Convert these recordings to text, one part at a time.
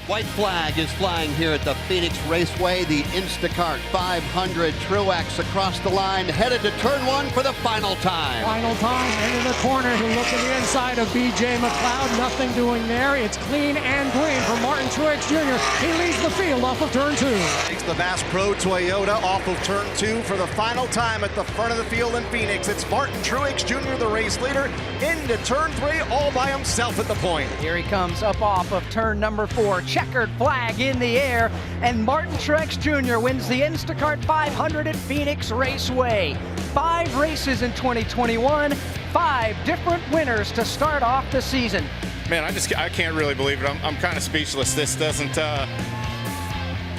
White flag is flying here at the Phoenix Raceway. The Instacart 500 Truex across the line, headed to turn one for the final time. Final time, into the corner. He looked at the inside of B.J. McLeod. Nothing doing there. It's clean and green for Martin Truex Jr. He leads the field off of turn two. Takes the Bass Pro Toyota off of turn two for the final time at the front of the field in Phoenix. It's Martin Truex Jr., the race leader, into turn three all by himself at the point. Here he comes up off of turn number 4. Checkered flag in the air, and Martin Truex Jr. wins the Instacart 500 at Phoenix Raceway. 5 races in 2021, 5 different winners to start off the season. Man, I can't really believe it. I'm kind of speechless. This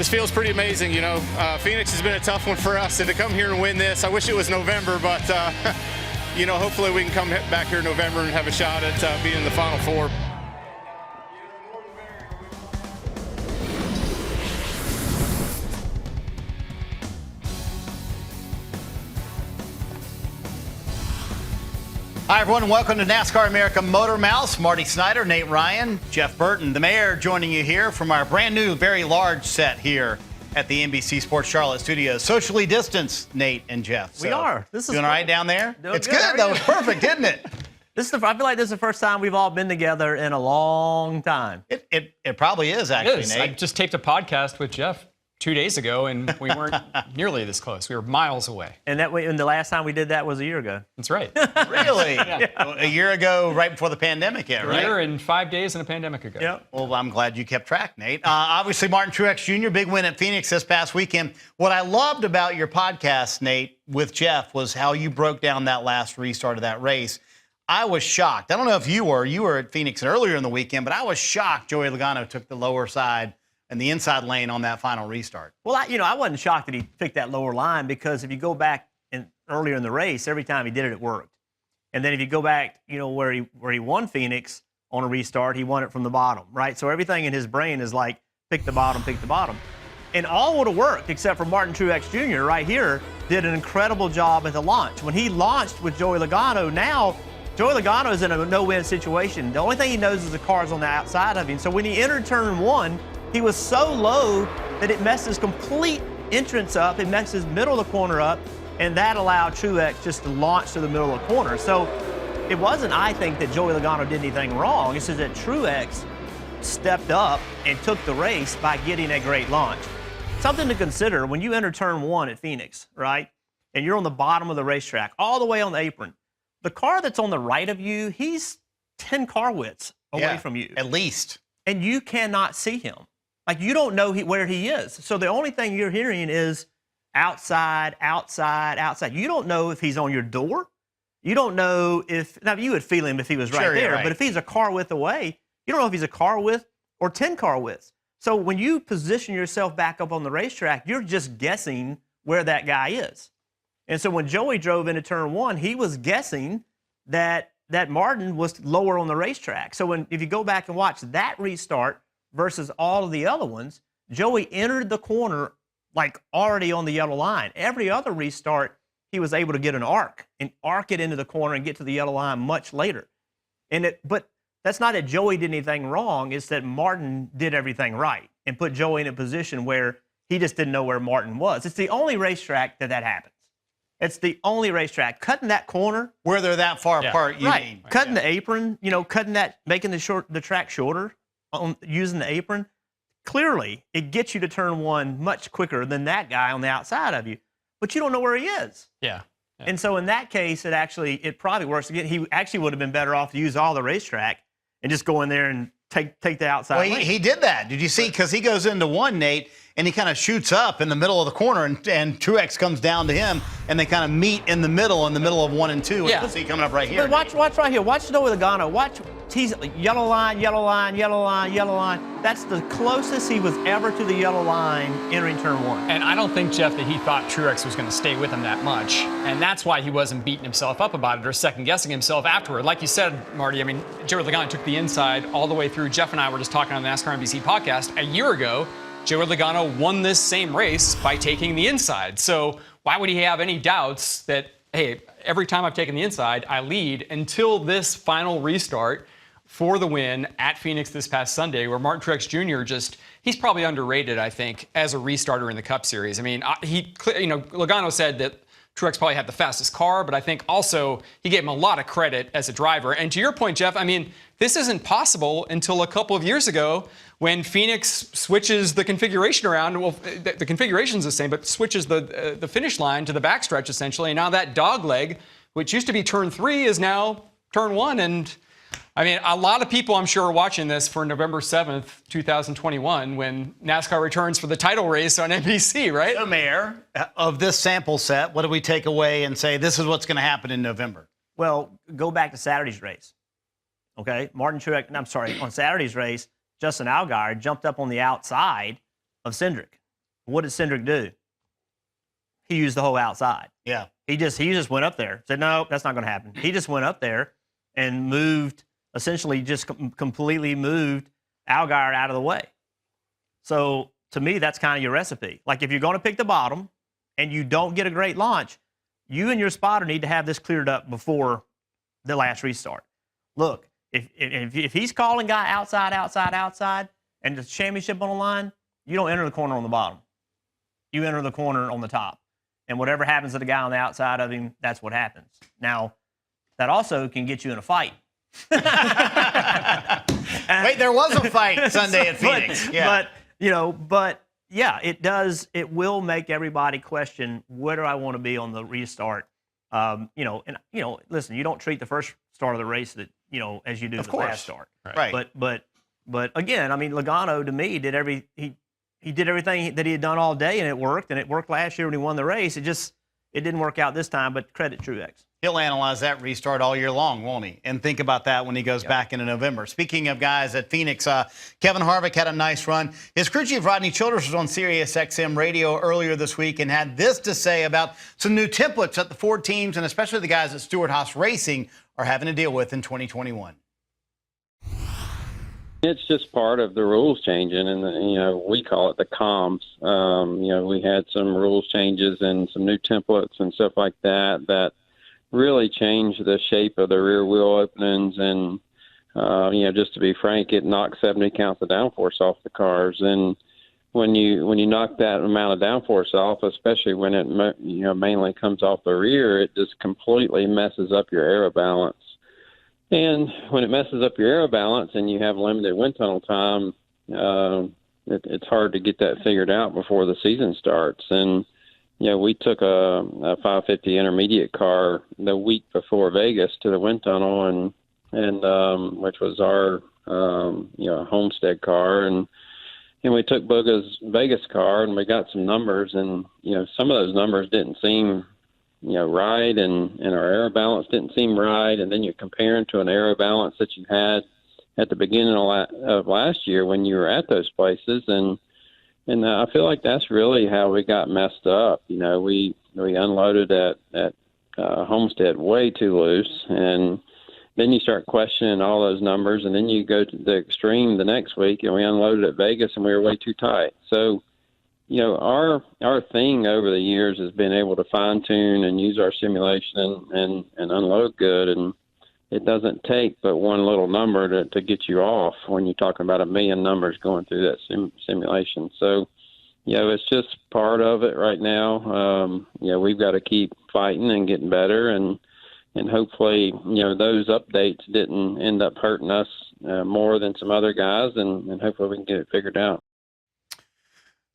feels pretty amazing, you know. Phoenix has been a tough one for us, and to come here and win this, I wish it was November, but you know, hopefully we can come back here in November and have a shot at being in the Final Four. Hi, everyone. Welcome to NASCAR America Motormouths. Marty Snider, Nate Ryan, Jeff Burton, the mayor, joining you here from our brand new, very large set here at the NBC Sports Charlotte studios. Socially distanced, Nate and Jeff. We are. This is doing all right down there? Doing it's good. good, though. It's perfect, isn't it? I feel like this is the first time we've all been together in a long time. It probably is, actually, It is. Nate. I just taped a podcast with Jeff 2 days ago, and we weren't nearly this close. We were miles away. And the last time we did that was a year ago. That's right. Really? Yeah. A year ago, right before the pandemic hit, right? A year and 5 days and a pandemic ago. Yep. Well, I'm glad you kept track, Nate. Obviously, Martin Truex Jr., big win at Phoenix this past weekend. What I loved about your podcast, Nate, with Jeff, was how you broke down that last restart of that race. I was shocked. I don't know if you were at Phoenix earlier in the weekend, but I was shocked Joey Logano took the lower side and the inside lane on that final restart. Well, I wasn't shocked that he picked that lower line, because if you go back earlier in the race, every time he did it, it worked. And then if you go back, where he won Phoenix on a restart, he won it from the bottom, right? So everything in his brain is like, pick the bottom, pick the bottom. And all would have worked except for Martin Truex Jr. right here did an incredible job at the launch. When he launched with Joey Logano, now Joey Logano is in a no-win situation. The only thing he knows is the car's on the outside of him. So when he entered turn one, he was so low that it messed his complete entrance up. It messed his middle of the corner up, and that allowed Truex just to launch to the middle of the corner. So it wasn't, I think, that Joey Logano did anything wrong. It's just that Truex stepped up and took the race by getting a great launch. Something to consider when you enter turn one at Phoenix, right? And you're on the bottom of the racetrack, all the way on the apron. The car that's on the right of you, he's 10 car widths away from you. At least. And you cannot see him. Like, you don't know where he is. So the only thing you're hearing is outside, outside, outside. You don't know if he's on your door. You don't know if, now you would feel him if he was right there, but if he's a car width away, you don't know if he's a car width or 10 car widths. So when you position yourself back up on the racetrack, you're just guessing where that guy is. And so when Joey drove into turn one, he was guessing that Martin was lower on the racetrack. So if you go back and watch that restart versus all of the other ones, Joey entered the corner like already on the yellow line. Every other restart, he was able to get an arc and arc it into the corner and get to the yellow line much later. But that's not that Joey did anything wrong. It's that Martin did everything right and put Joey in a position where he just didn't know where Martin was. It's the only racetrack that happens. It's the only racetrack. Cutting that corner. Where they're that far apart, you mean. Cutting the apron, cutting that, making the track shorter, using the apron. Clearly, it gets you to turn one much quicker than that guy on the outside of you. But you don't know where he is. Yeah. And so in that case, it probably works. Again, he actually would have been better off to use all the racetrack and just go in there and take the outside lane. He did that. Did you see? Because he goes into one, Nate, and he kind of shoots up in the middle of the corner, and Truex comes down to him, and they kind of meet in the middle of 1 and 2. Yeah. See coming up right here. But watch right here. Watch Joey Logano. Watch. He's yellow line, yellow line, yellow line, yellow line. That's the closest he was ever to the yellow line entering turn one. And I don't think, Jeff, that he thought Truex was going to stay with him that much. And that's why he wasn't beating himself up about it or second-guessing himself afterward. Like you said, Marty, I mean, Joey Logano took the inside all the way through. Jeff and I were just talking on the NASCAR NBC podcast. A year ago, Joey Logano won this same race by taking the inside. So why would he have any doubts that, hey, every time I've taken the inside, I lead until this final restart for the win at Phoenix this past Sunday, where Martin Truex Jr. he's probably underrated, I think, as a restarter in the Cup Series. I mean, Logano said that Truex probably had the fastest car, but I think also he gave him a lot of credit as a driver. And to your point, Jeff, I mean, this isn't possible until a couple of years ago when Phoenix switches the configuration around. Well, the configuration's the same, but switches the finish line to the backstretch, essentially. And now that dog leg, which used to be turn 3, is now turn 1. And I mean, a lot of people, I'm sure, are watching this for November 7th, 2021, when NASCAR returns for the title race on NBC, right? So, Mayor, of this sample set, what do we take away and say this is what's going to happen in November? Well, go back to Saturday's race. Okay, on Saturday's race, Justin Allgaier jumped up on the outside of Cindric. What did Cindric do? He used the whole outside. Yeah. He just went up there, said, no, that's not going to happen. He just went up there and moved, essentially just completely moved Allgaier out of the way. So to me, that's kind of your recipe. Like if you're going to pick the bottom and you don't get a great launch, you and your spotter need to have this cleared up before the last restart. Look, if he's calling guy outside, and the championship on the line, you don't enter the corner on the bottom. You enter the corner on the top. And whatever happens to the guy on the outside of him, that's what happens. Now, that also can get you in a fight. Wait, there was a fight Sunday at Phoenix. But it does. It will make everybody question, where do I want to be on the restart? Listen, you don't treat the first start of the race as you do the last start. Right. But again, I mean, Logano to me he did everything that he had done all day, and it worked. And it worked last year when he won the race. It didn't work out this time. But credit Truex. He'll analyze that restart all year long, won't he? And think about that when he goes back into November. Speaking of guys at Phoenix, Kevin Harvick had a nice run. His crew chief, Rodney Childers, was on Sirius XM radio earlier this week and had this to say about some new templates that the Ford teams, and especially the guys at Stewart-Haas Racing, are having to deal with in 2021. It's just part of the rules changing, and we call it the comms. We had some rules changes and some new templates and stuff like that really changed the shape of the rear wheel openings, and just to be frank, it knocked 70 counts of downforce off the cars. And when you knock that amount of downforce off, especially when it mainly comes off the rear, it just completely messes up your aero balance. And when it messes up your aero balance and you have limited wind tunnel time, it's hard to get that figured out before the season starts. And we took a 550 intermediate car the week before Vegas to the wind tunnel, and which was our Homestead car, and we took Booga's Vegas car, and we got some numbers, and some of those numbers didn't seem right, and our aero balance didn't seem right, and then you're comparing to an aero balance that you had at the beginning of last year when you were at those places, and I feel like that's really how we got messed up. We unloaded at Homestead way too loose, and then you start questioning all those numbers, and then you go to the extreme the next week, and we unloaded at Vegas, and we were way too tight. So, our thing over the years has been able to fine tune and use our simulation and unload good, and it doesn't take but one little number to get you off when you're talking about a million numbers going through that simulation. So, it's just part of it right now. We've got to keep fighting and getting better, and hopefully, those updates didn't end up hurting us more than some other guys, and hopefully we can get it figured out.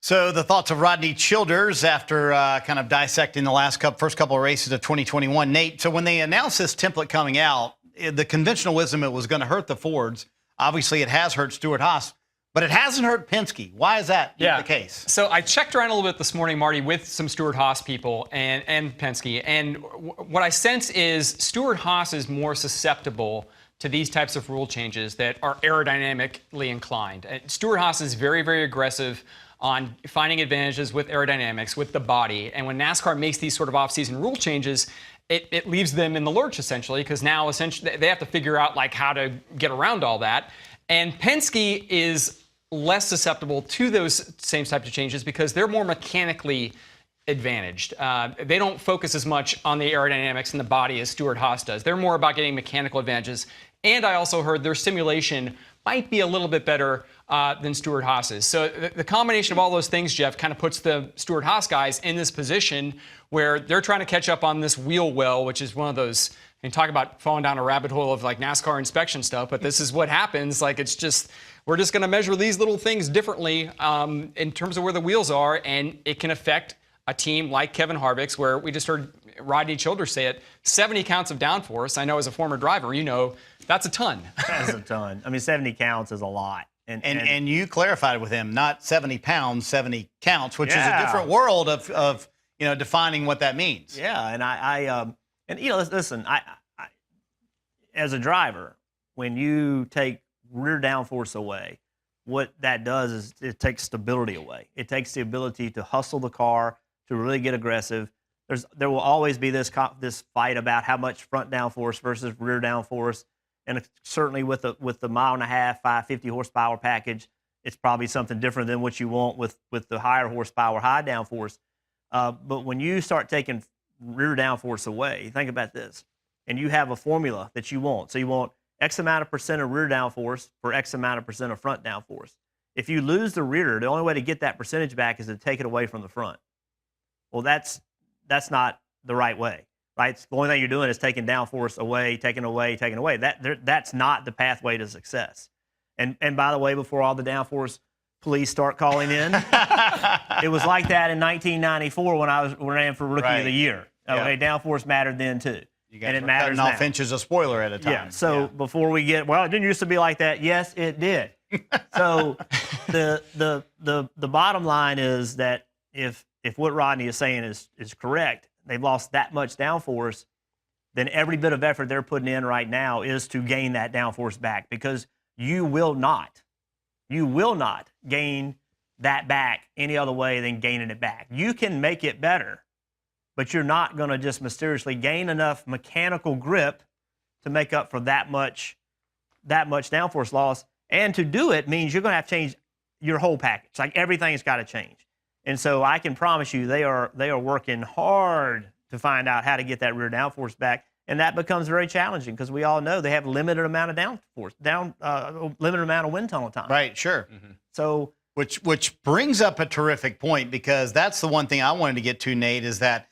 So the thoughts of Rodney Childers after kind of dissecting the first couple of races of 2021. Nate, so when they announced this template coming out, the conventional wisdom it was going to hurt the Fords. Obviously, it has hurt Stewart-Haas, but it hasn't hurt Penske. Why is that the case? So I checked around a little bit this morning, Marty, with some Stewart-Haas people and Penske, and what I sense is Stewart-Haas is more susceptible to these types of rule changes that are aerodynamically inclined. Stewart-Haas is very, very aggressive on finding advantages with aerodynamics, with the body. And when NASCAR makes these sort of off-season rule changes, it leaves them in the lurch, essentially, because now essentially they have to figure out how to get around all that. And Penske is less susceptible to those same types of changes because they're more mechanically advantaged. They don't focus as much on the aerodynamics and the body as Stewart-Haas does. They're more about getting mechanical advantages. And I also heard their simulation might be a little bit better than Stewart-Haas's. So the combination of all those things, Jeff, kind of puts the Stewart-Haas guys in this position where they're trying to catch up on this wheel well, which is one of those, and talk about falling down a rabbit hole of like NASCAR inspection stuff, but this is what happens. Like, it's just, we're just going to measure these little things differently in terms of where the wheels are, and it can affect a team like Kevin Harvick's, where we just heard Rodney Childers say it, 70 counts of downforce. I know as a former driver, you know, that's a ton. That's a ton. I mean, 70 counts is a lot. And you clarified with him, not 70 pounds, 70 counts, which is a different world of you know, defining what that means. Yeah, and you know, listen, I as a driver, when you take rear downforce away, what that does is it takes stability away. It takes the ability to hustle the car, to really get aggressive. There will always be this fight about how much front downforce versus rear downforce, and certainly with the 1.5 mile, 550 horsepower package, it's probably something different than what you want with the higher horsepower, high downforce. But when you start taking rear downforce away, think about this, and you have a formula that you want. So you want X amount of percent of rear downforce for X amount of percent of front downforce. If you lose the rear, the only way to get that percentage back is to take it away from the front. Well, that's not the right way, right? The only thing you're doing is taking downforce away, taking away, taking away. That's not the pathway to success. And by the way, before all the downforce police start calling in, it was like that in 1994 when I ran for Rookie of the Year. Okay, downforce mattered then too. And it matters now. 12 inches of spoiler at a time. Yeah. So before we get, well, it didn't used to be like that. Yes, it did. So the bottom line is that if what Rodney is saying is correct, they've lost that much downforce, then every bit of effort they're putting in right now is to gain that downforce back, because you will not gain that back any other way than gaining it back. You can make it better, but you're not going to just mysteriously gain enough mechanical grip to make up for that much downforce loss. And to do it means you're going to have to change your whole package. Like, everything's got to change. And so I can promise you they are working hard to find out how to get that rear downforce back. And that becomes very challenging because we all know they have limited amount of downforce, limited amount of wind tunnel time. Right, sure. Mm-hmm. So which brings up a terrific point, because that's the one thing I wanted to get to, Nate, is that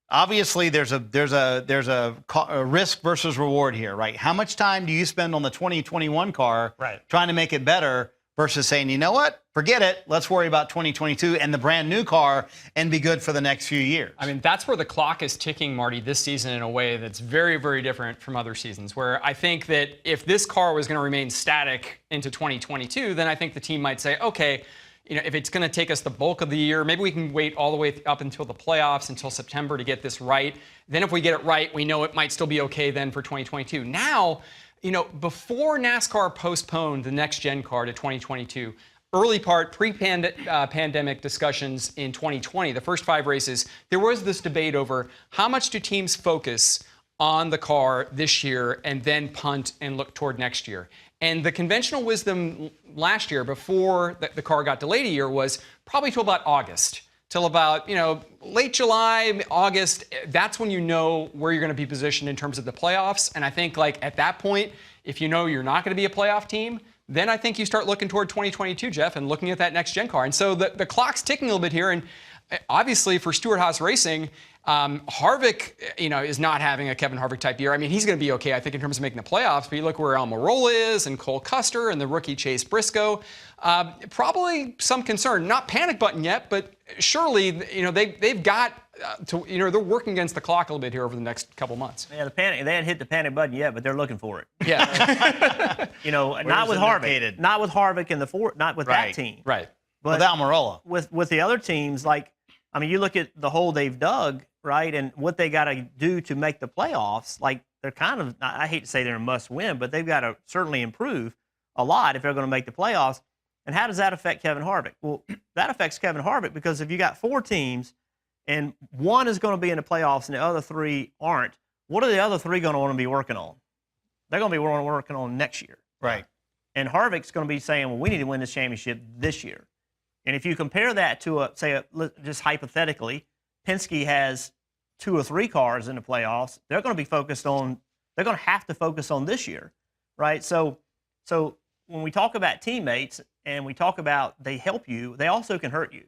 obviously there's a risk versus reward here, right? How much time do you spend on the 2021 car trying to make it better versus saying, you know what, forget it, let's worry about 2022 and the brand new car and be good for the next few years? I mean, that's where the clock is ticking, Marty, this season in a way that's very, very different from other seasons, where I think that if this car was going to remain static into 2022, then I think the team might say, okay, you know, if it's going to take us the bulk of the year, maybe we can wait all the way up until the playoffs, until September, to get this right. Then if we get it right, we know it might still be okay then for 2022. Now, you know, before NASCAR postponed the next-gen car to 2022, early part, pre-pandemic discussions in 2020, the first 5 races, there was this debate over how much do teams focus on the car this year and then punt and look toward next year. And the conventional wisdom last year, before the car got delayed a year, was probably till about August, till about, you know, late July, August. That's when you know where you're going to be positioned in terms of the playoffs. And I think, like, at that point, if you know you're not going to be a playoff team, then I think you start looking toward 2022, Jeff, and looking at that next gen car. And so the clock's ticking a little bit here. And obviously for Stewart-Haas Racing, Harvick, you know, is not having a Kevin Harvick type year. I mean, he's going to be okay, I think, in terms of making the playoffs. But you look where Almirola is, and Cole Custer, and the rookie Chase Briscoe. Probably some concern. Not panic button yet, but surely, you know, they've got to, you know, they're working against the clock a little bit here over the next couple months. Yeah, they haven't hit the panic button yet, but they're looking for it. Yeah. You know, not with Harvick, not with Harvick and not with that team. Right. But with Almirola. With the other teams, like, I mean, you look at the hole they've dug, right, and what they got to do to make the playoffs. Like, they're kind of, I hate to say they're a must-win, but they've got to certainly improve a lot if they're going to make the playoffs. And how does that affect Kevin Harvick? Well, that affects Kevin Harvick because if you got 4 teams and one is going to be in the playoffs and the other 3 aren't, what are the other 3 going to want to be working on? They're going to be working on next year. Right. And Harvick's going to be saying, well, we need to win this championship this year. And if you compare that to, just hypothetically, Penske has 2 or 3 cars in the playoffs, they're going to have to focus on this year. right? So when we talk about teammates and we talk about they help you, they also can hurt you.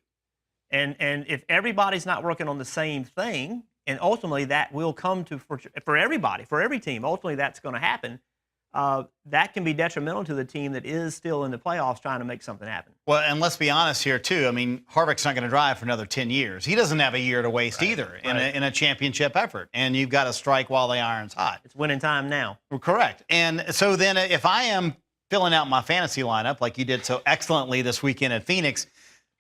And if everybody's not working on the same thing, and ultimately that will come to for everybody, for every team, ultimately that's going to happen. That can be detrimental to the team that is still in the playoffs trying to make something happen. Well, and let's be honest here, too. I mean, Harvick's not going to drive for another 10 years. He doesn't have a year to waste either in a championship effort. And you've got to strike while the iron's hot. It's winning time now. Well, correct. And so then if I am filling out my fantasy lineup like you did so excellently this weekend at Phoenix,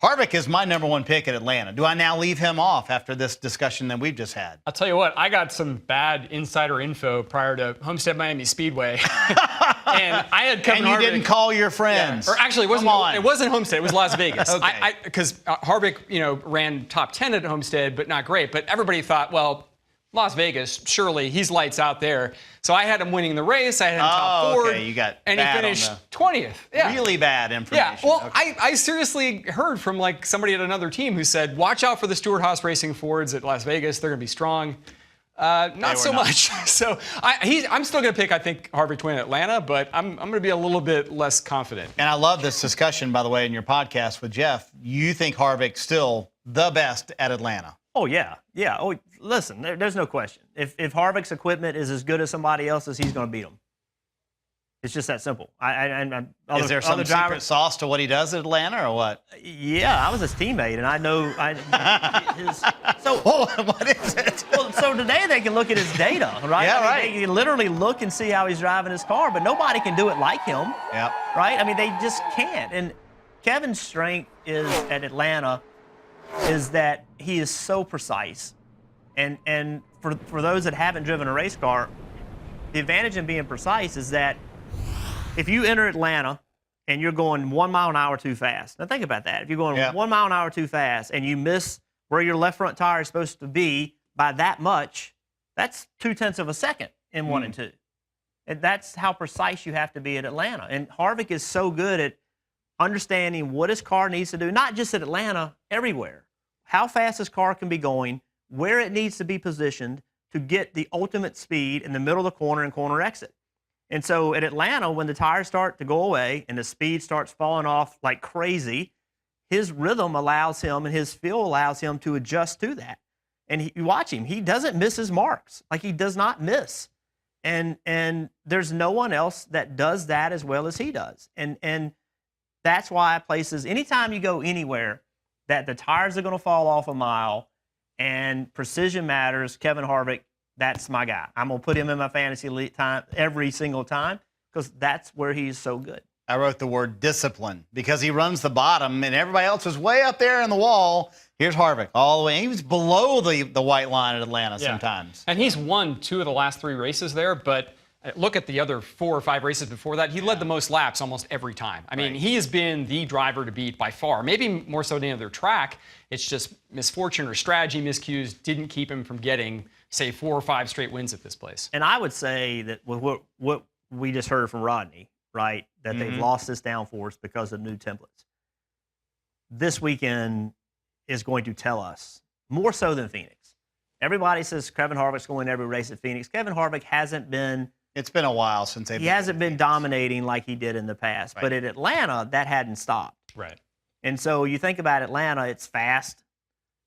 Harvick is my number one pick at Atlanta. Do I now leave him off after this discussion that we've just had? I'll tell you what, I got some bad insider info prior to Homestead Miami Speedway. And I had Kevin Harvick. And you didn't call your friends. Yeah. Or actually, it wasn't Homestead. It was Las Vegas. Okay. Because Harvick, ran top 10 at Homestead, but not great. But everybody thought, well, Las Vegas, surely he's lights out there. So I had him winning the race. I had him top 4. Okay. You got and he finished 20th. Yeah. Really bad information. Yeah. Well, okay. I seriously heard from somebody at another team who said, watch out for the Stewart-Haas Racing Fords at Las Vegas. They're going to be strong. Not so much. So I'm still going to pick, I think, Harvick to win Atlanta, but I'm going to be a little bit less confident. And I love this discussion, by the way, in your podcast with Jeff. You think Harvick's still the best at Atlanta? Oh, yeah. Yeah. Oh, listen, there's no question. If Harvick's equipment is as good as somebody else's, he's going to beat them. It's just that simple. Is there some secret sauce to what he does at Atlanta or what? Yeah, I was his teammate, and I know what is it? Well, so today they can look at his data, right? Yeah, right. They can literally look and see how he's driving his car, but nobody can do it like him. Yeah. Right? I mean, they just can't. And Kevin's strength at Atlanta is that he is so precise. And for those that haven't driven a race car, the advantage in being precise is that if you enter Atlanta and you're going 1 mile an hour too fast, now think about that. If you're going 1 mile an hour too fast and you miss where your left front tire is supposed to be by that much, that's 0.2 of a second in 1 and 2. And that's how precise you have to be at Atlanta. And Harvick is so good at understanding what his car needs to do, not just at Atlanta, everywhere. How fast his car can be going, where it needs to be positioned to get the ultimate speed in the middle of the corner and corner exit. And so at Atlanta, when the tires start to go away and the speed starts falling off like crazy, his rhythm allows him and his feel allows him to adjust to that. And you watch him. He doesn't miss his marks. Like, he does not miss. And there's no one else that does that as well as he does. And that's why places, anytime you go anywhere that the tires are going to fall off a mile and precision matters, Kevin Harvick, that's my guy. I'm going to put him in my fantasy league time every single time because that's where he's so good. I wrote the word discipline because he runs the bottom and everybody else is way up there in the wall. Here's Harvick all the way. He was below the white line at Atlanta sometimes. And he's won 2 of the last 3 races there, but look at the other 4 or 5 races before that. He led the most laps almost every time. I mean, he has been the driver to beat by far. Maybe more so than any other track. It's just misfortune or strategy miscues didn't keep him from getting, say, 4 or 5 straight wins at this place. And I would say that with what we just heard from Rodney, right, that they've lost this downforce because of new templates. This weekend is going to tell us, more so than Phoenix. Everybody says Kevin Harvick's going to every race at Phoenix. Kevin Harvick hasn't been... It's been a while since he hasn't been dominating like he did in the past. Right. But at Atlanta, that hadn't stopped. Right. And so you think about Atlanta, it's fast,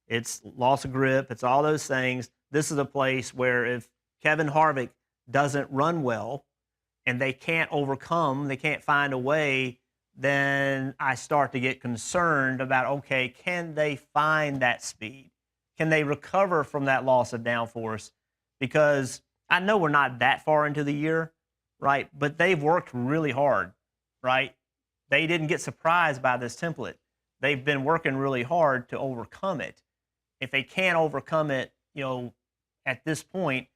it's loss of grip, it's all those things. This is a place where if Kevin Harvick doesn't run well and they can't overcome, they can't find a way, then I start to get concerned about, okay, can they find that speed? Can they recover from that loss of downforce? Because I know we're not that far into the year, right? But they've worked really hard, right? They didn't get surprised by this template. They've been working really hard to overcome it. If they can't overcome it, at this point,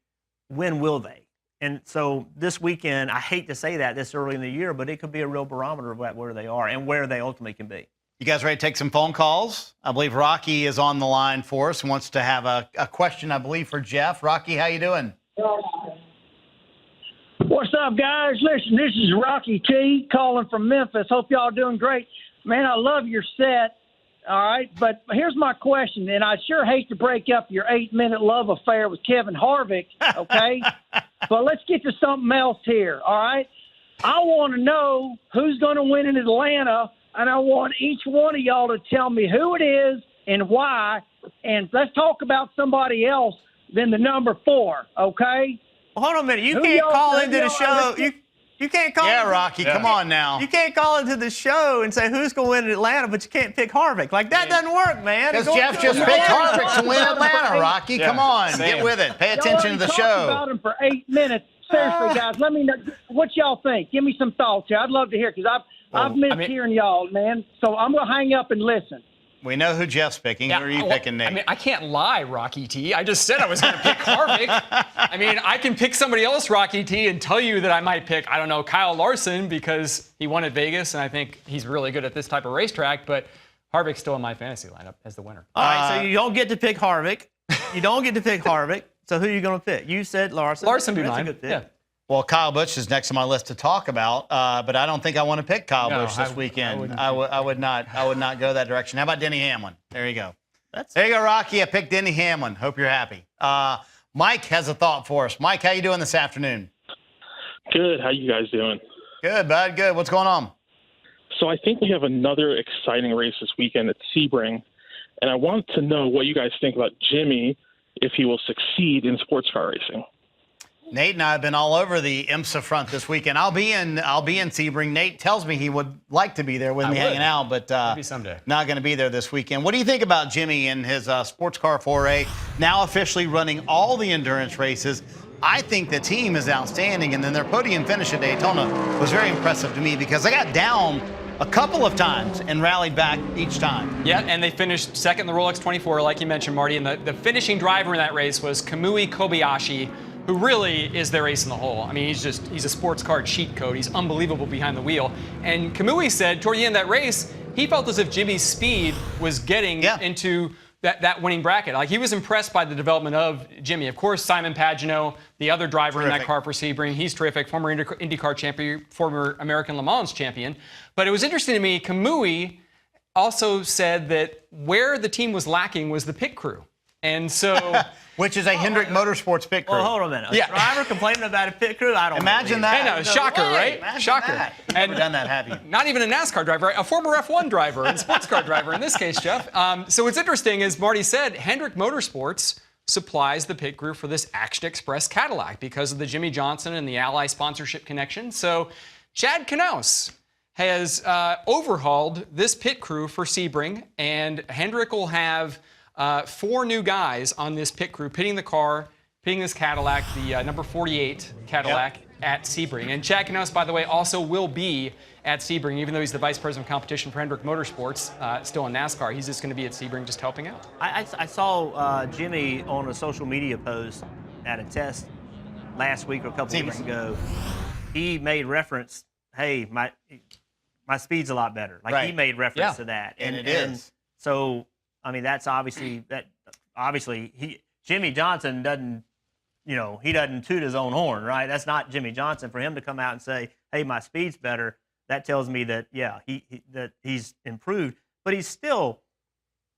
when will they? And so this weekend, I hate to say that this early in the year, but it could be a real barometer of where they are and where they ultimately can be. You guys ready to take some phone calls? I believe Rocky is on the line for us and wants to have a question, I believe, for Jeff. Rocky, how you doing? What's up, guys? Listen, this is Rocky T calling from Memphis. Hope y'all doing great. Man, I love your set, all right? But here's my question, and I sure hate to break up your 8-minute love affair with Kevin Harvick, okay? But let's get to something else here, all right? I want to know who's going to win in Atlanta, and I want each one of y'all to tell me who it is and why. And let's talk about somebody else than the number 4, okay? Well, hold on a minute. You can't call into the show. You can't call. Yeah, Rocky, come on now. You can't call into the show and say who's going to win in Atlanta, but you can't pick Harvick. Like, that doesn't work, man. Because Jeff just picked Harvick to win Atlanta, Rocky. Come on, get with it. Pay attention to the show. Talked about him for 8 minutes. Seriously, guys, let me know what y'all think. Give me some thoughts here. I'd love to hear because I've missed hearing y'all, man. So I'm going to hang up and listen. We know who Jeff's picking. Who are you picking, Nate? I mean, I can't lie, Rocky T. I just said I was going to pick Harvick. I mean, I can pick somebody else, Rocky T, and tell you that I might pick, I don't know, Kyle Larson because he won at Vegas, and I think he's really good at this type of racetrack. But Harvick's still in my fantasy lineup as the winner. All right, so you don't get to pick Harvick. You don't get to pick Harvick. So who are you going to pick? You said Larson. Larson be That's mine. a good pick. Yeah. Well, Kyle Busch is next on my list to talk about, but I don't think I want to pick Kyle Busch this weekend. I would not go that direction. How about Denny Hamlin? There you go. There you go, Rocky. I picked Denny Hamlin. Hope you're happy. Mike has a thought for us. Mike, how you doing this afternoon? Good. How you guys doing? Good, bud. Good. What's going on? So I think we have another exciting race this weekend at Sebring, and I want to know what you guys think about Jimmy if he will succeed in sports car racing. Nate and I have been all over the IMSA front this weekend. I'll be in Sebring. Nate tells me he would like to be there with me hanging out, but maybe someday. Not going to be there this weekend. What do you think about Jimmy and his sports car foray, now officially running all the endurance races? I think the team is outstanding, and then their podium finish at Daytona was very impressive to me because they got down a couple of times and rallied back each time. Yeah, and they finished second in the Rolex 24, like you mentioned, Marty, and the finishing driver in that race was Kamui Kobayashi, who really is their ace in the hole. I mean, he's a sports car cheat code. He's unbelievable behind the wheel. And Kamui said toward the end of that race, he felt as if Jimmy's speed was getting into that winning bracket. Like, he was impressed by the development of Jimmy. Of course, Simon Pagenaud, the other driver in that car for Sebring, he's terrific, former IndyCar champion, former American Le Mans champion. But it was interesting to me, Kamui also said that where the team was lacking was the pit crew. And so... Which is a Hendrick Motorsports pit crew. Well, hold on a minute. A driver complaining about a pit crew? I don't Imagine that. Hey, no, shocker, right? Shocker. That. Never done that, have you? Not even a NASCAR driver, a former F1 driver and sports car driver in this case, Jeff. So what's interesting, as Marty said, Hendrick Motorsports supplies the pit crew for this Action Express Cadillac because of the Jimmy Johnson and the Ally sponsorship connection. So Chad Knaus has overhauled this pit crew for Sebring, and Hendrick will have 4 new guys on this pit crew pitting this Cadillac, the number 48 Cadillac at Sebring. And Chad Knaus, by the way, also will be at Sebring, even though he's the vice president of competition for Hendrick Motorsports, still in NASCAR. He's just going to be at Sebring just helping out. I saw Jimmy on a social media post at a test last week or a couple weeks ago. He made reference, hey, my speed's a lot better. Like, he made reference to that. And it is. And so, I mean, that's obviously Jimmy Johnson doesn't, he doesn't toot his own horn, right? That's not Jimmy Johnson. For him to come out and say, hey, my speed's better, that tells me that, that he's improved. But he's still,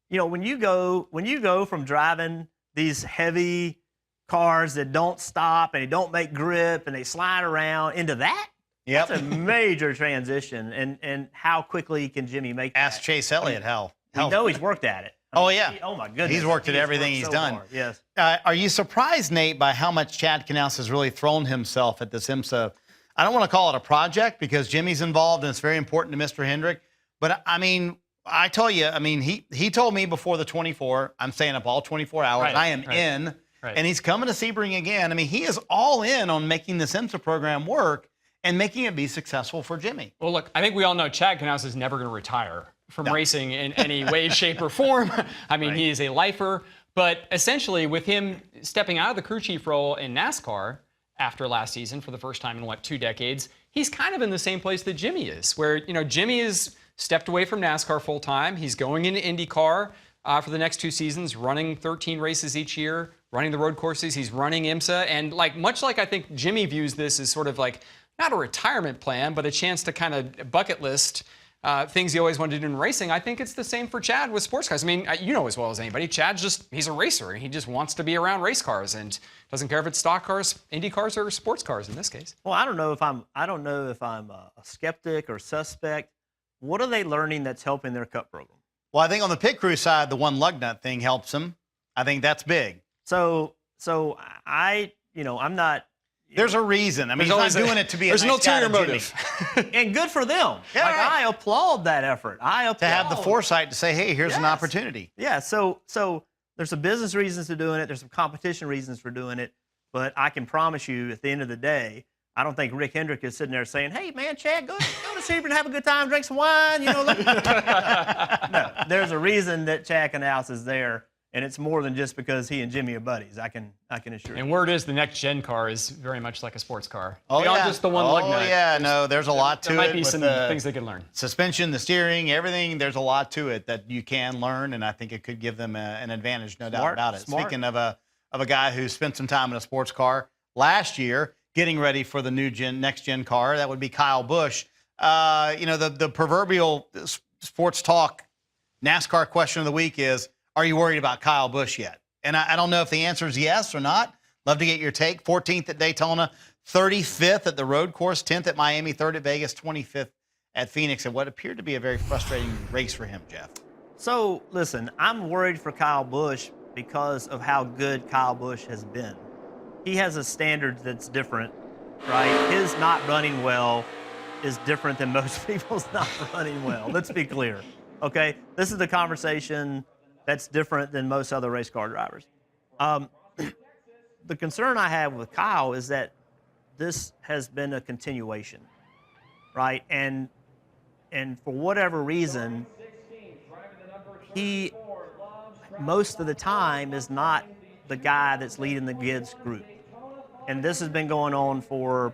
when you go from driving these heavy cars that don't stop and they don't make grip and they slide around into that, that's a major transition. And how quickly can Jimmy make that? Ask Chase Elliott how. We know he's worked at it. Oh, yeah. Oh, my goodness. He's worked at everything he's done. Hard. Yes. Are you surprised, Nate, by how much Chad Knaus has really thrown himself at this IMSA? I don't want to call it a project because Jimmy's involved and it's very important to Mr. Hendrick. But, I mean, I tell you, I mean, he told me before the 24, I'm staying up all 24 hours. Right, I am in. Right. And he's coming to Sebring again. I mean, he is all in on making this IMSA program work and making it be successful for Jimmy. Well, look, I think we all know Chad Knaus is never going to retire from racing in any way, shape, or form. I mean, he is a lifer. But essentially, with him stepping out of the crew chief role in NASCAR after last season for the first time in, 2 decades, he's kind of in the same place that Jimmy is, where, Jimmy has stepped away from NASCAR full-time. He's going into IndyCar for the next 2 seasons, running 13 races each year, running the road courses. He's running IMSA. And much like I think Jimmy views this as sort of like not a retirement plan, but a chance to kind of bucket list things he always wanted to do in racing. I think it's the same for Chad with sports cars. I mean, you know as well as anybody, he's a racer. He just wants to be around race cars and doesn't care if it's stock cars, Indy cars, or sports cars in this case. Well, I don't know if I'm a skeptic or suspect. What are they learning that's helping their Cup program? Well, I think on the pit crew side, the one lug nut thing helps them. I think that's big. So I'm not. There's a reason. I mean, he's not doing it to be a nice guy to There's an ulterior motive. And good for them. Yeah, like, I applaud that effort. To have the foresight to say, hey, here's an opportunity. Yeah, so there's some business reasons to doing it. There's some competition reasons for doing it. But I can promise you, at the end of the day, I don't think Rick Hendrick is sitting there saying, hey, man, Chad, go to Sebring, have a good time, drink some wine. You know, No, there's a reason that Chad Canals is there. And it's more than just because he and Jimmy are buddies. I can assure you. And word is the next gen car is very much like a sports car. Oh, Beyond just the one lug nut. Oh, yeah, no, there's a lot to it. There might be some things they could learn. Suspension, the steering, everything, there's a lot to it that you can learn, and I think it could give them an advantage, no doubt about it. Speaking of a guy who spent some time in a sports car last year, getting ready for the next gen car, that would be Kyle Busch. The proverbial sports talk NASCAR question of the week is, are you worried about Kyle Busch yet? And I don't know if the answer is yes or not. Love to get your take. 14th at Daytona, 35th at the road course, 10th at Miami, 3rd at Vegas, 25th at Phoenix, and what appeared to be a very frustrating race for him, Jeff. So, listen, I'm worried for Kyle Busch because of how good Kyle Busch has been. He has a standard that's different, right? His not running well is different than most people's not running well. Let's be clear, okay? This is the conversation that's different than most other race car drivers. The concern I have with Kyle is that this has been a continuation, right? And for whatever reason, he most of the time is not the guy that's leading the Gibbs group. And this has been going on for,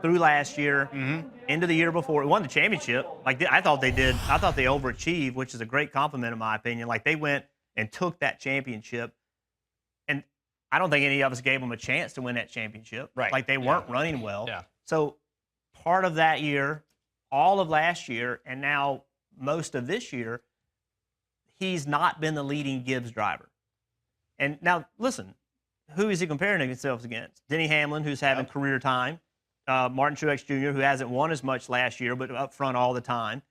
through last year, into the year before. He won the championship. I thought they overachieved, which is a great compliment in my opinion. Like, they went and took that championship. And I don't think any of us gave them a chance to win that championship. Right. Like, they weren't running well. Yeah. So part of that year, all of last year, and now most of this year, he's not been the leading Gibbs driver. And now, listen, who is he comparing himself against? Denny Hamlin, who's having career time. Martin Truex Jr., who hasn't won as much last year, but up front all the time.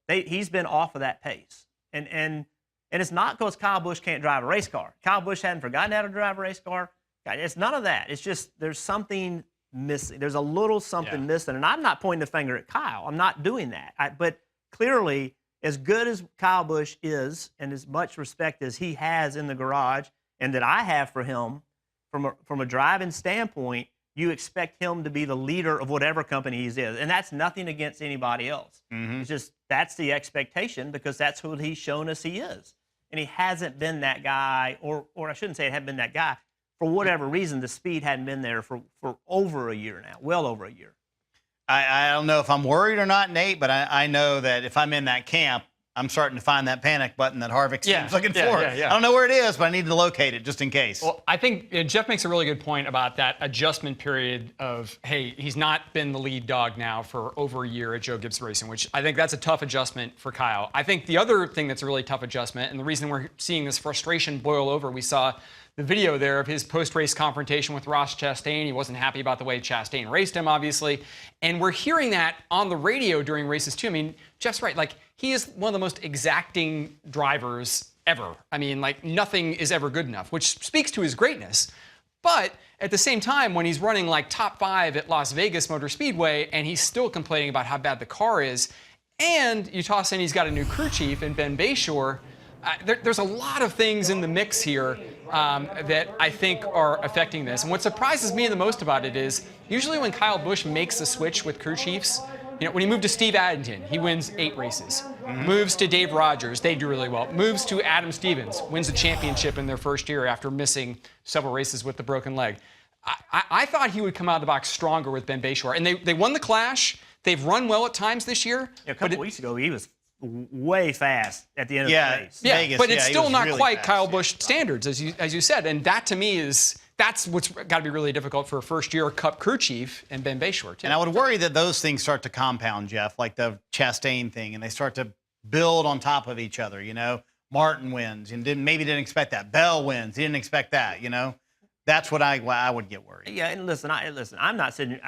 He's been off of that pace. And it's not because Kyle Busch can't drive a race car. Kyle Busch hadn't forgotten how to drive a race car. It's none of that. It's just there's something missing. There's a little something missing. And I'm not pointing the finger at Kyle. I'm not doing that. But clearly, as good as Kyle Busch is and as much respect as he has in the garage and that I have for him from a driving standpoint, you expect him to be the leader of whatever company he's in. And that's nothing against anybody else. It's just that's the expectation because that's what he's shown us he is. And he hasn't been that guy, or I shouldn't say it hadn't been that guy. For whatever reason, the speed hadn't been there for over a year now, well over a year. I don't know if I'm worried or not, Nate, but I know that if I'm in that camp, I'm starting to find that panic button that Harvick's looking for. I don't know where it is, but I need to locate it just in case. Well, I think Jeff makes a really good point about that adjustment period of, hey, he's not been the lead dog now for over a year at Joe Gibbs Racing, which I think that's a tough adjustment for Kyle. I think the other thing that's a really tough adjustment, and the reason we're seeing this frustration boil over, we saw the video there of his post-race confrontation with Ross Chastain. He wasn't happy about the way Chastain raced him, obviously. And we're hearing that on the radio during races, too. I mean, Jeff's right. Like, he is one of the most exacting drivers ever. I mean, like, nothing is ever good enough, which speaks to his greatness. But at the same time, when he's running, like, top 5 at Las Vegas Motor Speedway, and he's still complaining about how bad the car is, and you toss in he's got a new crew chief in Ben Bayshore, there's a lot of things in the mix here that I think are affecting this. And what surprises me the most about it is usually when Kyle Busch makes a switch with crew chiefs, when he moved to Steve Addington, he wins 8 races. Moves to Dave Rogers, they do really well. Moves to Adam Stevens, wins the championship in their first year after missing several races with the broken leg. I thought he would come out of the box stronger with Ben Bayshore. And they won the Clash. They've run well at times this year. A couple weeks ago, he was way fast at the end of the race. Yeah, Vegas, but it's still not really quite fast, Kyle Busch standards, as you said. And that, to me, that's what's got to be really difficult for a first-year Cup crew chief and Ben Bayshore, too. And I would worry that those things start to compound, Jeff, like the Chastain thing, and they start to build on top of each other, you know. Martin wins and maybe didn't expect that. Bell wins. He didn't expect that, you know. That's what I would get worried. Yeah, and listen, I'm not sitting.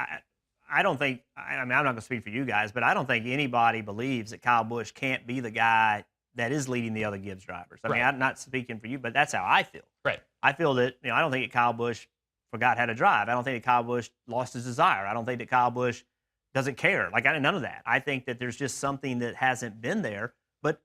I don't think. I'm not going to speak for you guys, but I don't think anybody believes that Kyle Busch can't be the guy that is leading the other Gibbs drivers. I mean, I'm not speaking for you, but that's how I feel. Right. I feel that I don't think that Kyle Busch forgot how to drive. I don't think that Kyle Busch lost his desire. I don't think that Kyle Busch doesn't care. None of that. I think that there's just something that hasn't been there. But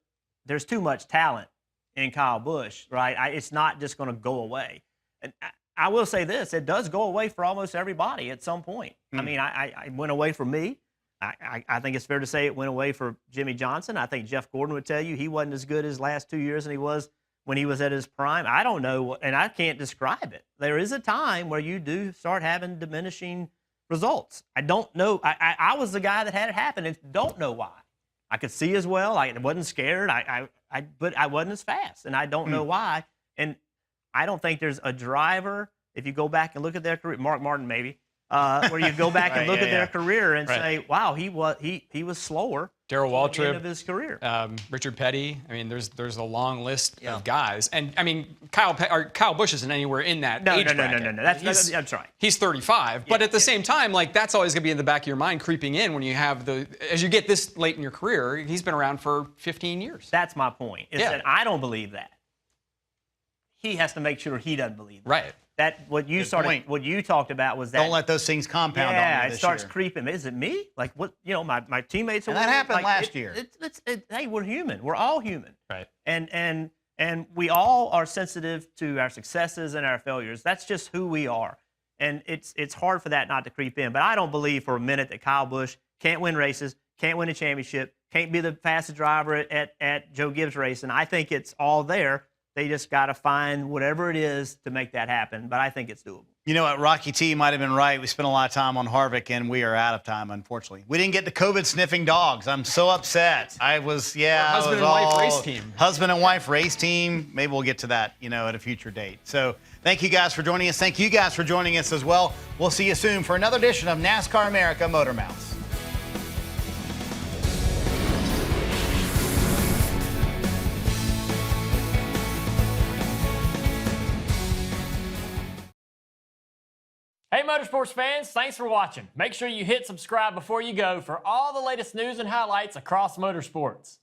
there's too much talent in Kyle Busch, right? It's not just going to go away. And I will say this, it does go away for almost everybody at some point. I mean, I went away for me. I think it's fair to say it went away for Jimmy Johnson. I think Jeff Gordon would tell you he wasn't as good his last 2 years than he was when he was at his prime. I don't know, and I can't describe it. There is a time where you do start having diminishing results. I don't know. I was the guy that had it happen and don't know why. I could see as well. I wasn't scared. But I wasn't as fast, and I don't know why. And I don't think there's a driver, if you go back and look at their career, Mark Martin maybe, where you go back and look at their career and say, wow, he was slower. Darrell at the end Waltrip, of his career. Richard Petty. I mean, there's a long list of guys, and I mean, Kyle Busch isn't anywhere in that age bracket. No. That's right. He's 35, but at the same time, that's always going to be in the back of your mind, creeping in when you have as you get this late in your career. He's been around for 15 years. That's my point. Is that I don't believe that. He has to make sure he doesn't believe that. Right. What you talked about was that. Don't let those things compound on you Yeah, it this starts year. creeping. Is it me? Like what? My teammates. And that happened last year. Hey, we're human. We're all human. Right. And we all are sensitive to our successes and our failures. That's just who we are. And it's hard for that not to creep in. But I don't believe for a minute that Kyle Busch can't win races, can't win a championship, can't be the fastest driver at Joe Gibbs Racing. I think it's all there. They just got to find whatever it is to make that happen. But I think it's doable. You know what? Rocky T might have been right. We spent a lot of time on Harvick, and we are out of time, unfortunately. We didn't get the COVID-sniffing dogs. I'm so upset. Husband and wife race team. Husband and wife race team. Maybe we'll get to that, at a future date. So thank you guys for joining us. Thank you guys for joining us as well. We'll see you soon for another edition of NASCAR America Motormouths. Hey Motorsports fans, thanks for watching. Make sure you hit subscribe before you go for all the latest news and highlights across motorsports.